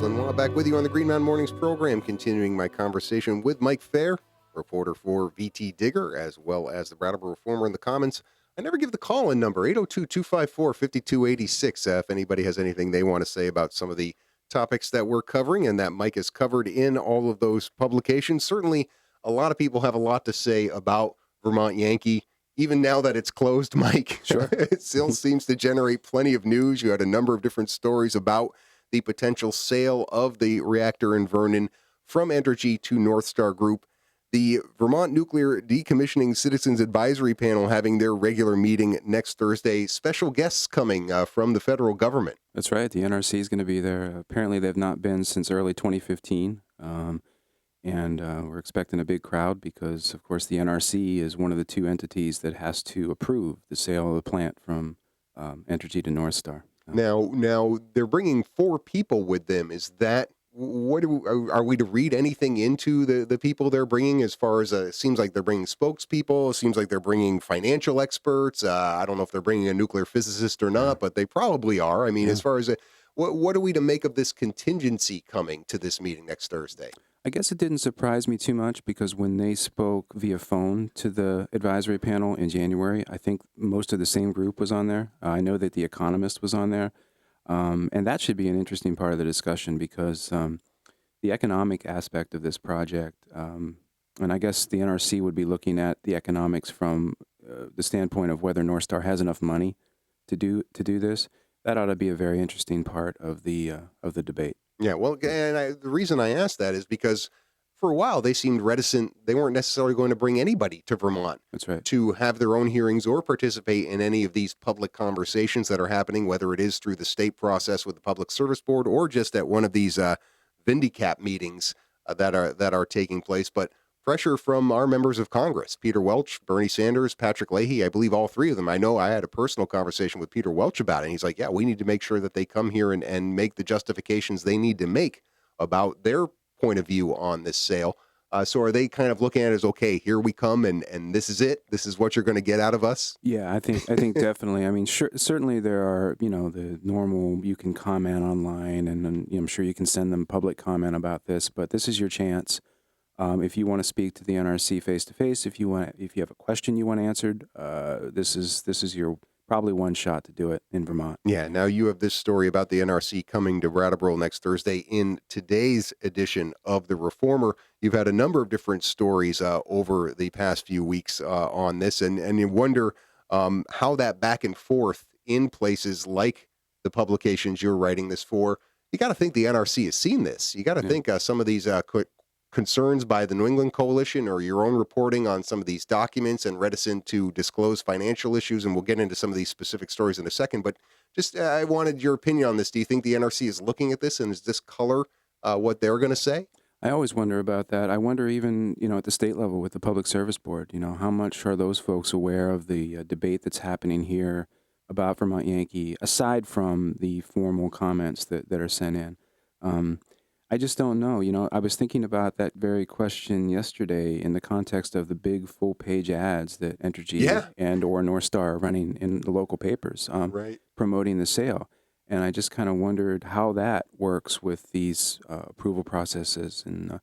Lenois back with you on the Green Mountain Mornings program, continuing my conversation with Mike Faher, reporter for VTDigger, as well as the Brattleboro Reformer in the Commons. I never give the call-in number, 802-254-5286, if anybody has anything they want to say about some of the topics that we're covering and that Mike has covered in all of those publications. Certainly, a lot of people have a lot to say about Vermont Yankee. Even now that it's closed, Mike, sure. It still seems to generate plenty of news. You had a number of different stories about the potential sale of the reactor in Vernon from Entergy to NorthStar Group. The Vermont Nuclear Decommissioning Citizens Advisory Panel having their regular meeting next Thursday. Special guests coming from the federal government. That's right. The NRC is going to be there. Apparently, they've not been since early 2015. And we're expecting a big crowd because, of course, the NRC is one of the two entities that has to approve the sale of the plant from Entergy to NorthStar. Now they're bringing 4 people with them. Is that are we to read anything into the people they're bringing? As far as it seems like they're bringing spokespeople. It seems like they're bringing financial experts. I don't know if they're bringing a nuclear physicist or not, but they probably are. I mean, as far as what are we to make of this contingency coming to this meeting next Thursday? I guess it didn't surprise me too much because when they spoke via phone to the advisory panel in January, I think most of the same group was on there. I know that The Economist was on there. And that should be an interesting part of the discussion because the economic aspect of this project, and I guess the NRC would be looking at the economics from the standpoint of whether NorthStar has enough money to do this. That ought to be a very interesting part of the debate. Yeah, well, and the reason I asked that is because for a while they seemed reticent. They weren't necessarily going to bring anybody to Vermont. That's right. To have their own hearings or participate in any of these public conversations that are happening, whether it is through the state process with the Public Service Board or just at one of these NDCAP meetings that are taking place. But pressure from our members of Congress, Peter Welch, Bernie Sanders, Patrick Leahy, I believe all 3 of them. I know I had a personal conversation with Peter Welch about it. And he's like, yeah, we need to make sure that they come here and make the justifications they need to make about their point of view on this sale. So are they kind of looking at it as, okay, here we come and this is it? This is what you're going to get out of us? Yeah, I think definitely. I mean, certainly there are, the normal, you can comment online and I'm sure you can send them public comment about this, but this is your chance. If you want to speak to the NRC face to face, if you have a question you want answered, this is your probably one shot to do it in Vermont. Yeah. Now you have this story about the NRC coming to Brattleboro next Thursday in today's edition of the Reformer. You've had a number of different stories over the past few weeks on this, and you wonder how that back and forth in places like the publications you're writing this for. You got to think the NRC has seen this. You got to think some of these concerns by the New England Coalition or your own reporting on some of these documents and reticent to disclose financial issues, and we'll get into some of these specific stories in a second, but just I wanted your opinion on this. Do you think the NRC is looking at this, and does this color what they're going to say? I always wonder about that. I wonder even, at the state level with the Public Service Board, how much are those folks aware of the debate that's happening here about Vermont Yankee, aside from the formal comments that are sent in? I just don't know. I was thinking about that very question yesterday in the context of the big full-page ads that Entergy and or NorthStar are running in the local papers promoting the sale. And I just kind of wondered how that works with these approval processes. And,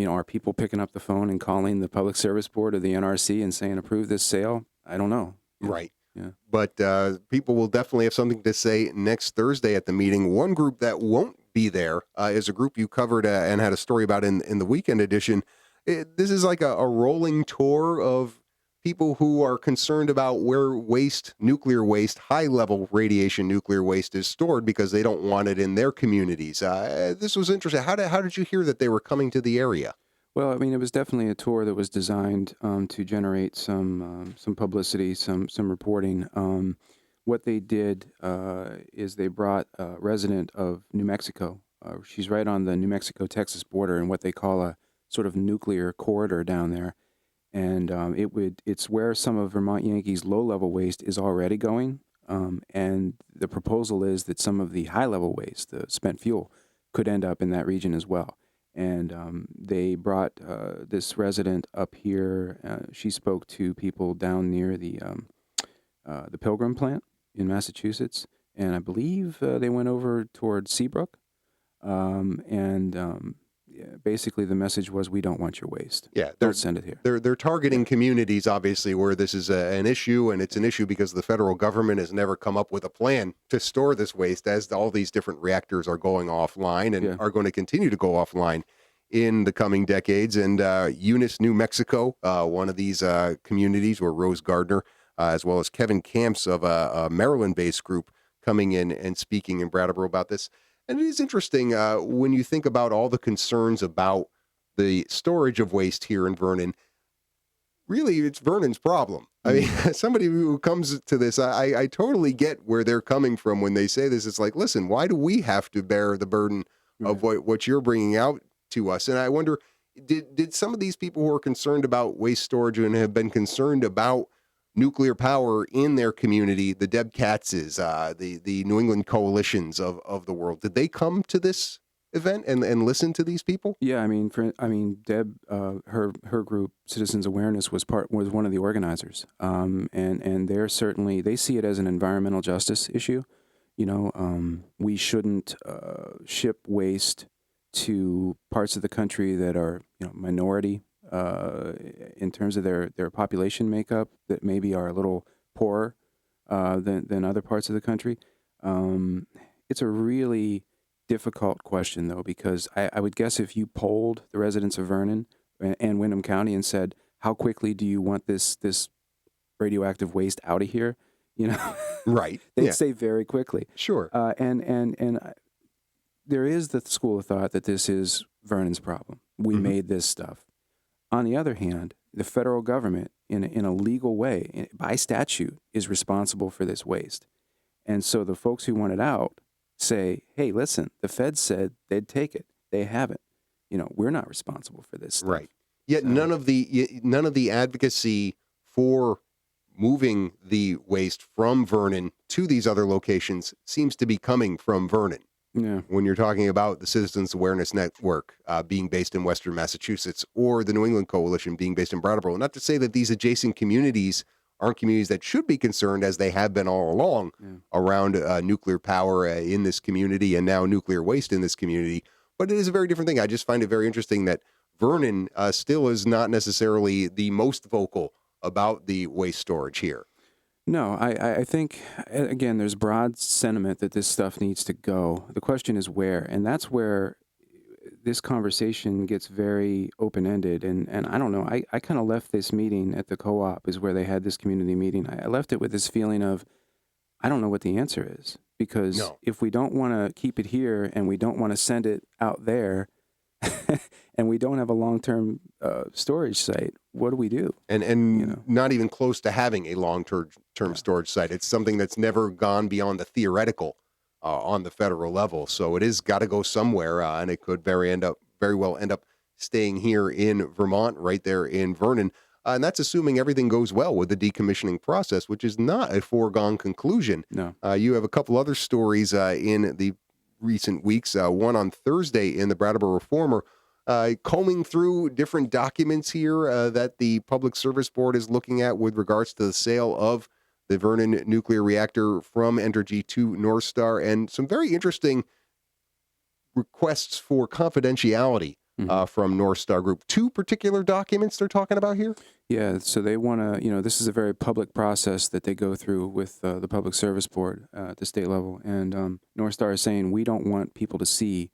are people picking up the phone and calling the Public Service Board or the NRC and saying, approve this sale? I don't know. Right. Yeah. But people will definitely have something to say next Thursday at the meeting. One group that won't be there is a group you covered and had a story about in the weekend edition. This is like a rolling tour of people who are concerned about where nuclear waste, high-level radiation nuclear waste is stored because they don't want it in their communities. This was interesting. How did you hear that they were coming to the area? Well, I mean, it was definitely a tour that was designed to generate some publicity, some reporting. What they did is they brought a resident of New Mexico she's right on the New Mexico-Texas border in what they call a sort of nuclear corridor down there. And it's where some of Vermont Yankee's low-level waste is already going. And the proposal is that some of the high-level waste, the spent fuel, could end up in that region as well. And they brought this resident up here. She spoke to people down near the Pilgrim plant in Massachusetts, and I believe they went over toward Seabrook. Yeah, basically the message was, we don't want your waste. Yeah, Don't send it here. They're targeting communities, obviously, where this is an issue, and it's an issue because the federal government has never come up with a plan to store this waste, as all these different reactors are going offline and are going to continue to go offline in the coming decades. And Eunice, New Mexico, one of these communities, where Rose Gardner, as well as Kevin Camps of a Maryland-based group, coming in and speaking in Brattleboro about this. And it is interesting when you think about all the concerns about the storage of waste here in Vernon. Really, it's Vernon's problem. I mean, somebody who comes to this, I totally get where they're coming from when they say this. It's like, listen, why do we have to bear the burden of what you're bringing out to us? And I wonder, did some of these people who are concerned about waste storage and have been concerned about nuclear power in their community, the Deb Katzes, the New England coalitions of the world, did they come to this event and listen to these people? Yeah, I mean, Deb, her group, Citizens Awareness, was one of the organizers, and they see it as an environmental justice issue. You know, we shouldn't ship waste to parts of the country that are, minority in terms of their population makeup, that maybe are a little poorer than other parts of the country. It's a really difficult question, though, because I would guess if you polled the residents of Vernon and Windham County and said, how quickly do you want this radioactive waste out of here? Right. They'd say very quickly. Sure. And there is the school of thought that this is Vernon's problem. We made this stuff. On the other hand, the federal government, in a legal way, by statute, is responsible for this waste. And so the folks who want it out say, hey, listen, the feds said they'd take it. They haven't. We're not responsible for this stuff. Right. Yet none of the advocacy for moving the waste from Vernon to these other locations seems to be coming from Vernon. Yeah. When you're talking about the Citizens Awareness Network being based in Western Massachusetts, or the New England Coalition being based in Brattleboro, not to say that these adjacent communities aren't communities that should be concerned, as they have been all along, around nuclear power in this community and now nuclear waste in this community. But it is a very different thing. I just find it very interesting that Vernon still is not necessarily the most vocal about the waste storage here. No, I think, again, there's broad sentiment that this stuff needs to go. The question is where, and that's where this conversation gets very open-ended. And I don't know, I kind of left this meeting at the co-op, is where they had this community meeting. I left it with this feeling of, I don't know what the answer is, because if we don't want to keep it here and we don't want to send it out there, and we don't have a long-term storage site, what do we do? And not even close to having a long-term storage site. It's something that's never gone beyond the theoretical on the federal level. So it is got to go somewhere, and it could very well end up staying here in Vermont, right there in Vernon. And that's assuming everything goes well with the decommissioning process, which is not a foregone conclusion. No. You have a couple other stories in the recent weeks, one on Thursday in the Brattleboro Reformer, combing through different documents here that the Public Service Board is looking at with regards to the sale of the Vernon nuclear reactor from Entergy to NorthStar, and some very interesting requests for confidentiality from NorthStar Group. Two particular documents they're talking about here? Yeah, so they want to, this is a very public process that they go through with the Public Service Board at the state level. And NorthStar is saying, we don't want people to see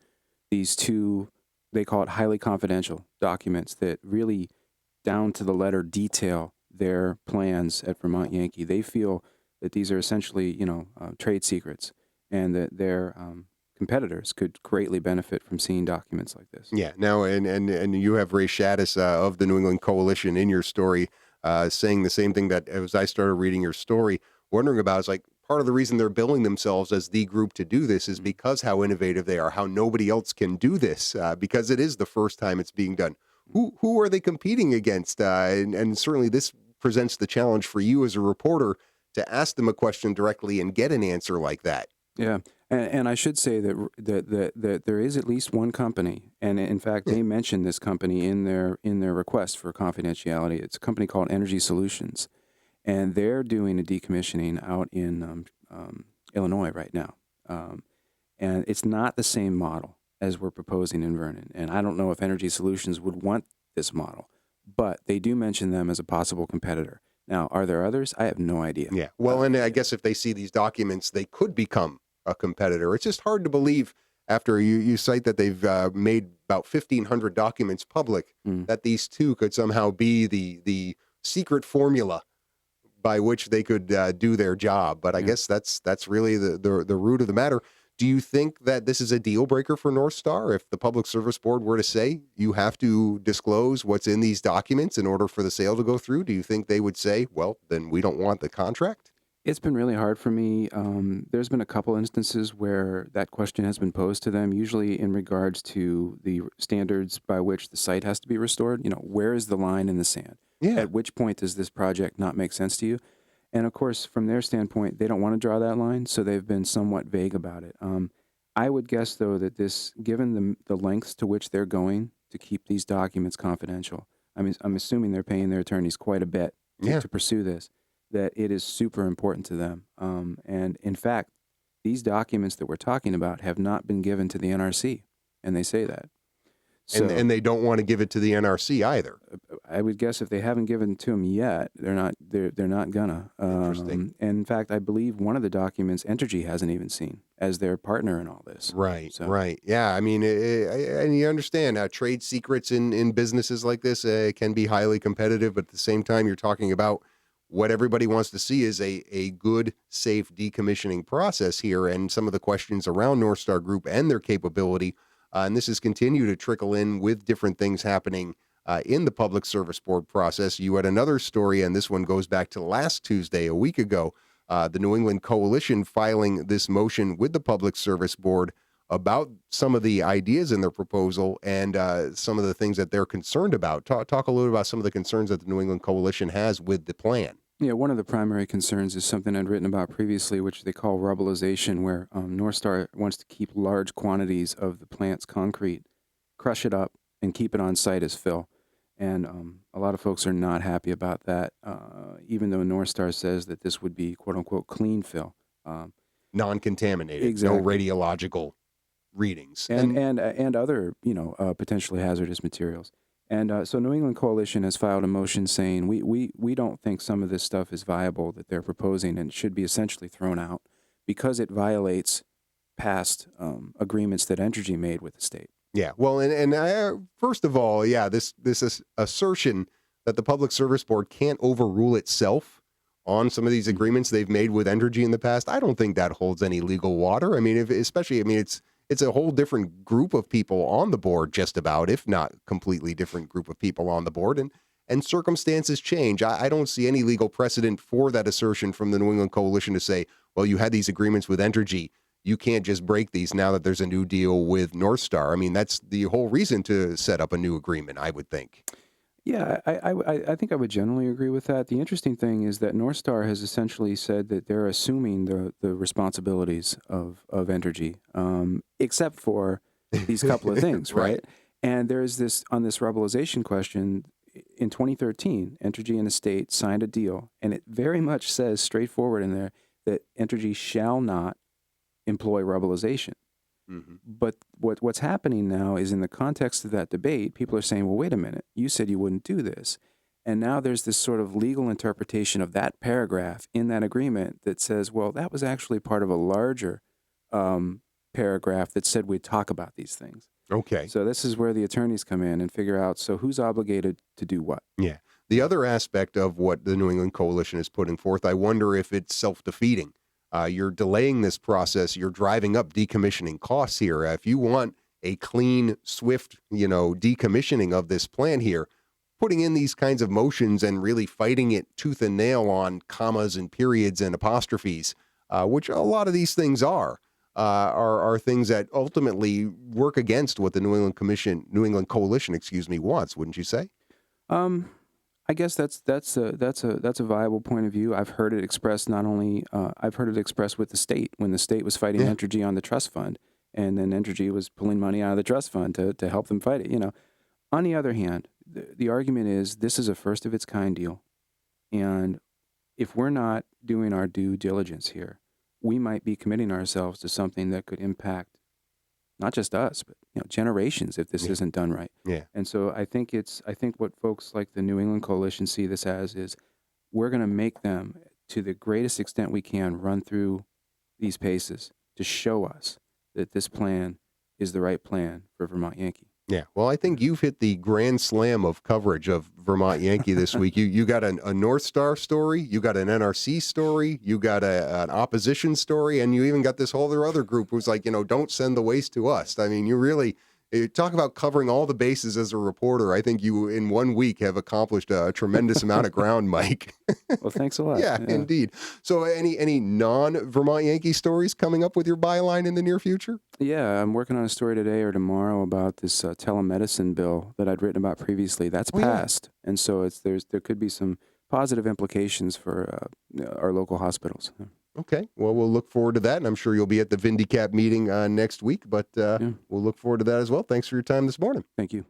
these two, they call it highly confidential documents that really, down to the letter, detail their plans at Vermont Yankee. They feel that these are essentially, trade secrets, and that their competitors could greatly benefit from seeing documents like this. Yeah. Now, and you have Ray Shaddis of the New England Coalition in your story saying the same thing that as I started reading your story, wondering about, is like, part of the reason they're billing themselves as the group to do this is because how innovative they are, how nobody else can do this, because it is the first time it's being done. Who are they competing against? And certainly this presents the challenge for you as a reporter to ask them a question directly and get an answer like that. Yeah, and I should say that there is at least one company, and in fact, they mentioned this company in their request for confidentiality. It's a company called Energy Solutions, and they're doing a decommissioning out in Illinois right now, and it's not the same model as we're proposing in Vernon. And I don't know if Energy Solutions would want this model, but they do mention them as a possible competitor. Now, are there others? I have no idea. Yeah. Well, and I guess if they see these documents, they could become a competitor. It's just hard to believe after you cite that they've made about 1,500 documents public that these two could somehow be the secret formula by which they could do their job. But I guess that's really the root of the matter. Do you think that this is a deal breaker for NorthStar? If the Public Service Board were to say you have to disclose what's in these documents in order for the sale to go through, do you think they would say, well, then we don't want the contract? It's been really hard for me. There's been a couple instances where that question has been posed to them, usually in regards to the standards by which the site has to be restored. You know, where is the line in the sand? Yeah. At which point does this project not make sense to you? And of course, from their standpoint, they don't want to draw that line, so they've been somewhat vague about it. I would guess, though, that this, given the lengths to which they're going to keep these documents confidential, I'm assuming they're paying their attorneys quite a bit to pursue this, that it is super important to them. And in fact, these documents that we're talking about have not been given to the NRC, and they say that. So, and they don't want to give it to the NRC either. I would guess if they haven't given it to them yet, they're not gonna. Interesting. And in fact, I believe one of the documents Entergy hasn't even seen as their partner in all this. Right, So, right. Yeah, I mean, and you understand trade secrets in businesses like this can be highly competitive, but at the same time, you're talking about what everybody wants to see is a good, safe decommissioning process here, and some of the questions around NorthStar Group and their capability. And this has continued to trickle in with different things happening in the Public Service Board process. You had another story, and this one goes back to last Tuesday, a week ago, the New England Coalition filing this motion with the Public Service Board about some of the ideas in their proposal and some of the things that they're concerned about. Talk a little about some of the concerns that the New England Coalition has with the plan. yeah, one of the primary concerns is something I'd written about previously, which they call rubblization, where NorthStar wants to keep large quantities of the plant's concrete, crush it up, and keep it on site as fill. And a lot of folks are not happy about that, even though NorthStar says that this would be "quote unquote" clean fill, Non-contaminated, exactly. no radiological readings, and other potentially hazardous materials. And so New England Coalition has filed a motion saying we don't think some of this stuff is viable that they're proposing and should be essentially thrown out because it violates past agreements that Entergy made with the state. Yeah, well, and first of all, this assertion that the Public Service Board can't overrule itself on some of these agreements they've made with Entergy in the past, I don't think that holds any legal water. I mean, it's a whole different group of people on the board, just about, if not completely different group of people on the board, and circumstances change. I don't see any legal precedent for that assertion from the New England Coalition to say, well, you had these agreements with Entergy. You can't just break these now that there's a new deal with NorthStar. I mean, that's the whole reason to set up a new agreement, I would think. Yeah, I think I would generally agree with that. The interesting thing is that NorthStar has essentially said that they're assuming the responsibilities of Entergy, except for these couple of things, right? And there's this, on this rubblization question, in 2013, Entergy and the state signed a deal, and it very much says straightforward in there that Entergy shall not employ rubblization. Mm-hmm. But what's happening now is in the context of that debate, people are saying, well, wait a minute, you said you wouldn't do this. And now there's this sort of legal interpretation of that paragraph in that agreement that says, well, that was actually part of a larger paragraph that said we'd talk about these things. Okay. So this is where the attorneys come in and figure out, so who's obligated to do what? Yeah. The other aspect of what the New England Coalition is putting forth, I wonder if it's self-defeating. You're delaying this process. You're driving up decommissioning costs here. If you want a clean, swift, decommissioning of this plant here, putting in these kinds of motions and really fighting it tooth and nail on commas and periods and apostrophes, which a lot of these things are things that ultimately work against what the New England Coalition, excuse me, wants. Wouldn't you say? Um, I guess that's a viable point of view. I've heard it expressed not only I've heard it expressed with the state when the state was fighting Yeah. Entergy on the trust fund, and then Entergy was pulling money out of the trust fund to help them fight it. On the other hand, the argument is this is a first of its kind deal, and if we're not doing our due diligence here, we might be committing ourselves to something that could impact not just us, but generations if this Yeah. isn't done right. Yeah. And so I think what folks like the New England Coalition see this as is we're going to make them to the greatest extent we can run through these paces to show us that this plan is the right plan for Vermont Yankee. Yeah, well, I think you've hit the grand slam of coverage of Vermont Yankee this week. You got a NorthStar story, you got an NRC story, you got an opposition story, and you even got this whole other group who's like, don't send the waste to us. I mean, you talk about covering all the bases as a reporter. I think you, in 1 week, have accomplished a tremendous amount of ground, Mike. Well, thanks a lot. Yeah, indeed. So, any non-Vermont Yankee stories coming up with your byline in the near future? Yeah, I'm working on a story today or tomorrow about this telemedicine bill that I'd written about previously. That's Oh, yeah. passed, and so there could be some positive implications for our local hospitals. Okay. Well, we'll look forward to that, and I'm sure you'll be at the NDCAP meeting next week, but Yeah. we'll look forward to that as well. Thanks for your time this morning. Thank you.